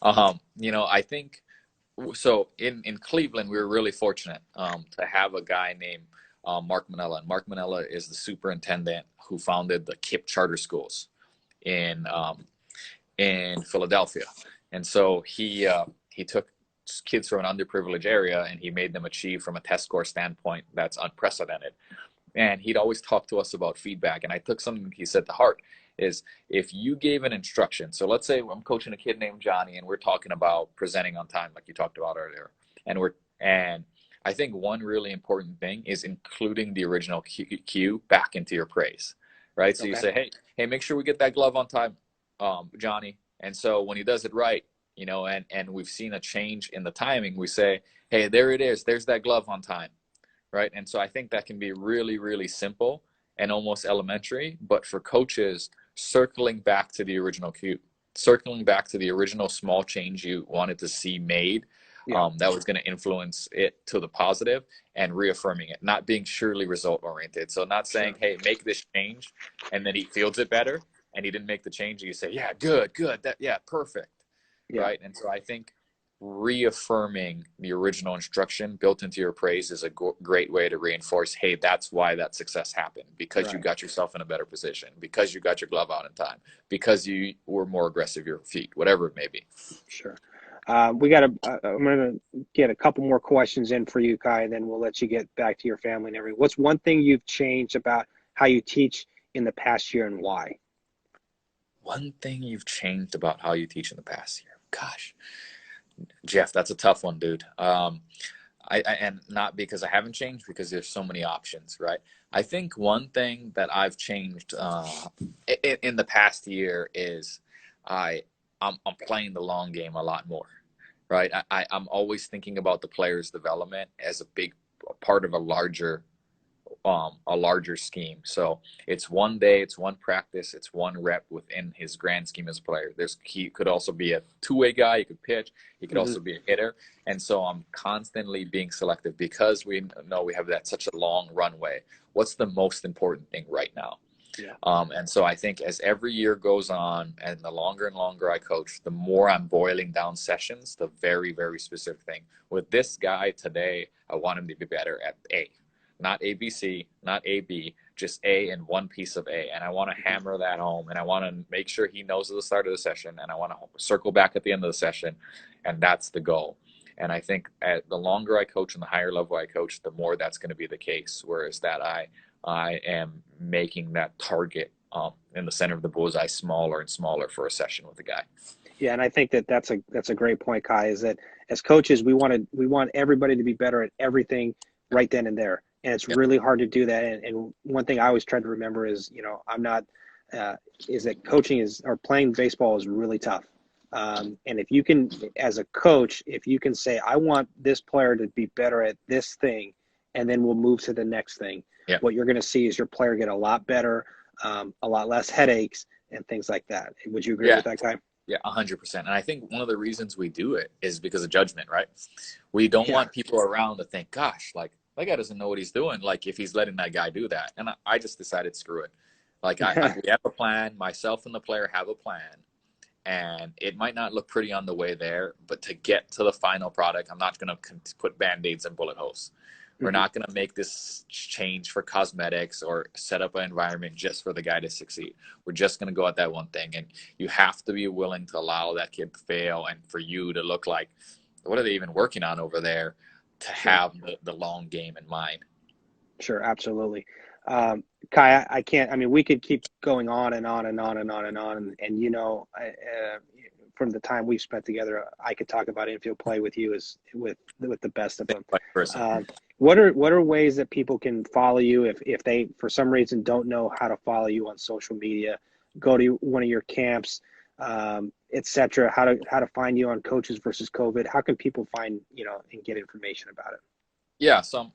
I think so in Cleveland, we were really fortunate to have a guy named Mark Manella. And Mark Manella is the superintendent who founded the KIPP charter schools in Philadelphia. And so he took kids from an underprivileged area and he made them achieve from a test score standpoint that's unprecedented. And he'd always talk to us about feedback. And I took something he said to heart is, if you gave an instruction, so let's say I'm coaching a kid named Johnny and we're talking about presenting on time, like you talked about earlier. And I think one really important thing is including the original cue back into your praise, right? So you say, hey, make sure we get that glove on time, Johnny. And so when he does it right, and we've seen a change in the timing, we say, hey, there it is. There's that glove on time, right? And so I think that can be really, really simple and almost elementary. But for coaches, circling back to the original cue, circling back to the original small change you wanted to see made, that was going to influence it to the positive, and reaffirming it, not being surely result oriented. So not saying, hey, make this change, and then he feels it better and he didn't make the change, you say, yeah, good, perfect, right? And so I think reaffirming the original instruction built into your praise is a great way to reinforce, hey, that's why that success happened, because you got yourself in a better position, because you got your glove out in time, because you were more aggressive your feet, whatever it may be. Sure. I'm going to get a couple more questions in for you, Kai, and then we'll let you get back to your family and everything. What's one thing you've changed about how you teach in the past year, and why? One thing you've changed about how you teach in the past year? Gosh, Jeff, that's a tough one, dude. And not because I haven't changed, because there's so many options, right? I think one thing that I've changed in the past year is I'm playing the long game a lot more, right? I'm always thinking about the player's development as a big part of a larger scheme. So it's one day, it's one practice, it's one rep within his grand scheme as a player. He could also be a two-way guy. He could pitch. He could also be a hitter. And so I'm constantly being selective, because we know we have such a long runway. What's the most important thing right now? And so I think as every year goes on, and the longer and longer I coach, the more I'm boiling down sessions to very, very specific thing. With this guy today, I want him to be better at A. Not ABC, not AB, just A and one piece of A. And I want to hammer that home, and I want to make sure he knows at the start of the session, and I want to circle back at the end of the session. And that's the goal. And I think the longer I coach and the higher level I coach, the more that's going to be the case. Whereas that I am making that target in the center of the bullseye smaller and smaller for a session with a guy. Yeah, and I think that that's a great point, Kai. Is that as coaches we want everybody to be better at everything right then and there, and it's Yep. really hard to do that. And one thing I always try to remember is, I'm not is that coaching is or playing baseball is really tough. And if you can, as a coach, if you can say, I want this player to be better at this thing, and then we'll move to the next thing. Yep. What you're going to see is your player get a lot better, a lot less headaches, and things like that. Would you agree with that, Kai? Yeah, 100%. And I think one of the reasons we do it is because of judgment, right? We don't want people around to think, gosh, like that guy doesn't know what he's doing. Like if he's letting that guy do that. And I just decided, screw it. Like we have a plan. Myself and the player have a plan. And it might not look pretty on the way there, but to get to the final product, I'm not going to put Band-Aids and bullet holes. We're not going to make this change for cosmetics or set up an environment just for the guy to succeed. We're just going to go at that one thing. And you have to be willing to allow that kid to fail and for you to look like, what are they even working on over there, to have the long game in mind. Sure, absolutely. Kai, I can't, I mean, we could keep going on and on and on and on and on. And from the time we've spent together, I could talk about infield play with you as with the best of them. What are ways that people can follow you if they, for some reason, don't know how to follow you on social media, go to one of your camps, etc. How to find you on Coaches versus COVID? How can people find, and get information about it? Yeah, so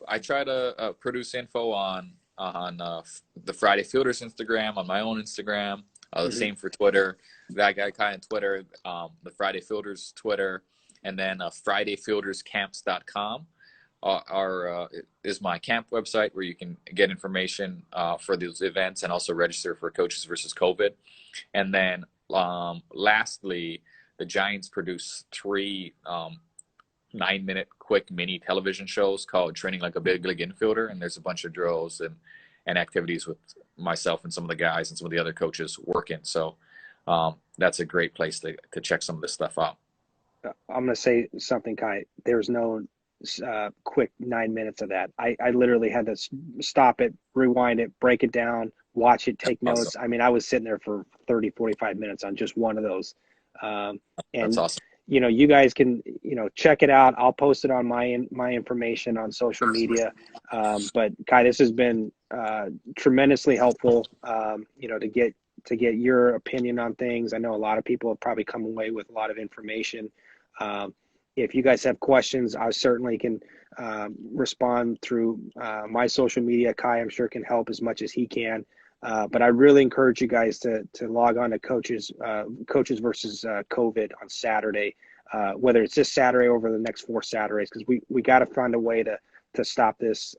I try to produce info on the Friday Fielders Instagram, on my own Instagram. The same for Twitter. That guy Kai on Twitter, the Friday Fielders Twitter, and then FridayFieldersCamps.com is my camp website where you can get information for these events and also register for Coaches versus COVID. And then lastly, the Giants produce 3 9-minute quick mini television shows called Training Like a Big League Infielder, and there's a bunch of drills and activities with myself and some of the guys and some of the other coaches working. So that's a great place to check some of this stuff out. I'm going to say something, Kai. There's no quick 9 minutes of that. I literally had to stop it, rewind it, break it down, watch it, take notes. Awesome. I mean, I was sitting there for 30, 45 minutes on just one of those. And that's awesome. You guys can, check it out. I'll post it on my information on social media. But Kai, this has been tremendously helpful, to get your opinion on things. I know a lot of people have probably come away with a lot of information. If you guys have questions, I certainly can respond through my social media. Kai, I'm sure, can help as much as he can. But I really encourage you guys to log on to Coaches versus COVID on Saturday, whether it's this Saturday or over the next 4 Saturdays, because we got to find a way to stop this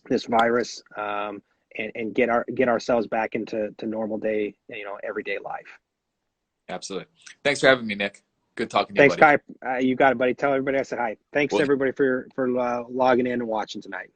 this virus and get ourselves back into normal day, everyday life. Absolutely. Thanks for having me, Nick. Good talking to you. Thanks, Kai. You got it, buddy. Tell everybody I said hi. Thanks to everybody for logging in and watching tonight.